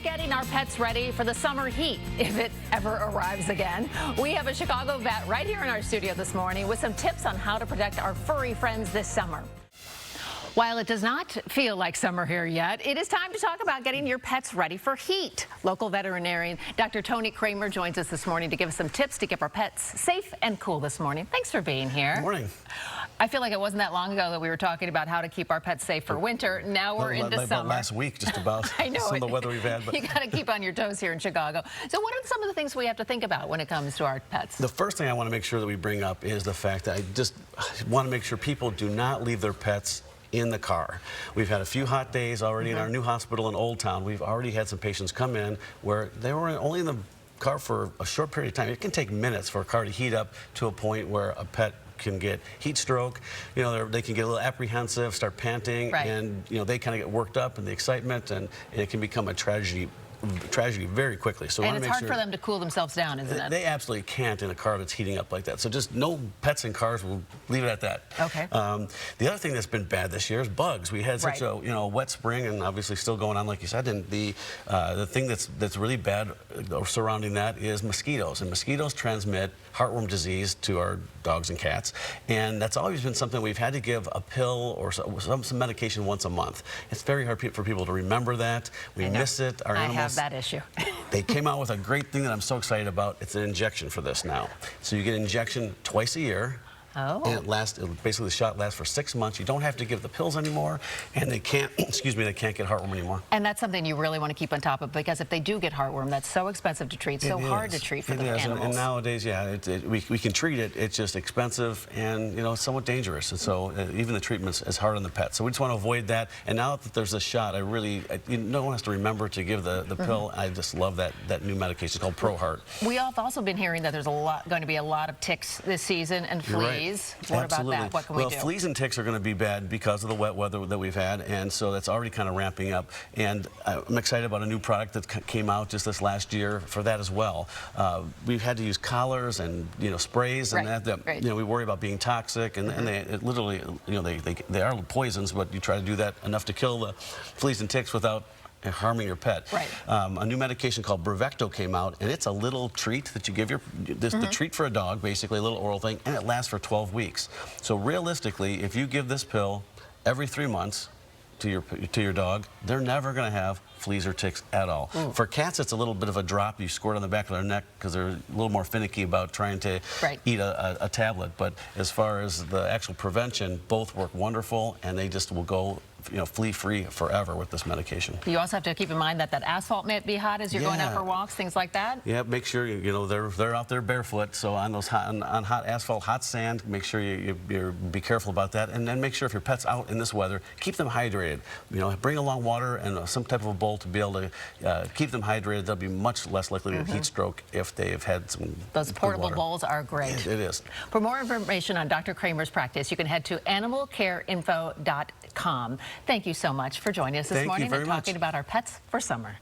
getting our pets ready for the summer heat, if it ever arrives again. We have a Chicago vet right here in our studio this morning with some tips on how to protect our furry friends this summer. While it does not feel like summer here yet, it is time to talk about getting your pets ready for heat. Local veterinarian Dr. Tony Kremer joins us this morning to give us some tips to keep our pets safe and cool this morning. Thanks for being here. Good morning. I feel like it wasn't that long ago that we were talking about how to keep our pets safe for winter. Now we're into summer. Last week, just about. I know some of the weather we've had. But you got to keep on your toes here in Chicago. So what are some of the things we have to think about when it comes to our pets? The first thing I want to make sure that we bring up is the fact that I just want to make sure people do not leave their pets in the car. We've had a few hot days already in our new hospital in Old Town. We've already had some patients come in where they were only in the car for a short period of time. It can take minutes for a car to heat up to a point where a pet can get heat stroke. You know, they can get a little apprehensive, start panting, right. And you know, they kind of get worked up in the excitement, and it can become a tragedy very quickly. So and it's hard for them to cool themselves down, isn't it? They absolutely can't in a car that's heating up like that. So just no pets in cars. We'll leave it at that. Okay. The other thing that's been bad this year is bugs. We had such a wet spring, and obviously still going on, like you said. And the thing that's really bad surrounding that is mosquitoes. And mosquitoes transmit heartworm disease to our dogs and cats. And that's always been something we've had to give a pill or some medication once a month. It's very hard for people to remember that. We miss it. Our animals. That issue. They came out with a great thing that I'm so excited about. It's an injection for this now. So you get an injection twice a year. Oh. And basically the shot lasts for 6 months. You don't have to give the pills anymore, and they can't, excuse me, they can't get heartworm anymore. And that's something you really want to keep on top of, because if they do get heartworm, that's so expensive to treat, so hard to treat for the animals. And nowadays, yeah, we can treat it. It's just expensive and, you know, somewhat dangerous. And so even the treatment is hard on the pet. So we just want to avoid that. And now that there's a shot, no one has to remember to give the pill. I just love that new medication. It's called ProHeart. We have also been hearing that there's going to be a lot of ticks this season and fleas. Right. What Absolutely. about that? What can we do? Well, fleas and ticks are going to be bad because of the wet weather that we've had, and so that's already kind of ramping up. And I'm excited about a new product that came out just this last year for that as well. We've had to use collars and sprays and that we worry about being toxic, and they literally they are poisons, but you try to do that enough to kill the fleas and ticks without harming your pet. Right. A new medication called Brevecto came out, and it's a little treat that you give the treat for a dog, basically a little oral thing, and it lasts for 12 weeks. So realistically, if you give this pill every 3 months to your dog, they're never going to have fleas or ticks at all. For cats, it's a little bit of a drop. You squirt on the back of their neck because they're a little more finicky about trying to eat a tablet. But as far as the actual prevention, both work wonderful, and they just will go flea-free forever with this medication. You also have to keep in mind that asphalt may be hot as you're going out for walks, things like that. Yeah, make sure they're out there barefoot. So on those hot asphalt, hot sand, make sure you be careful about that, and then make sure if your pet's out in this weather, keep them hydrated. Bring along water and some type of a bowl to be able to keep them hydrated. They'll be much less likely to heat stroke if they've had some. Those portable bowls are great. It is. For more information on Dr. Kremer's practice, you can head to animalcareinfo.com. Thank you so much for joining us this morning and talking about our pets for summer.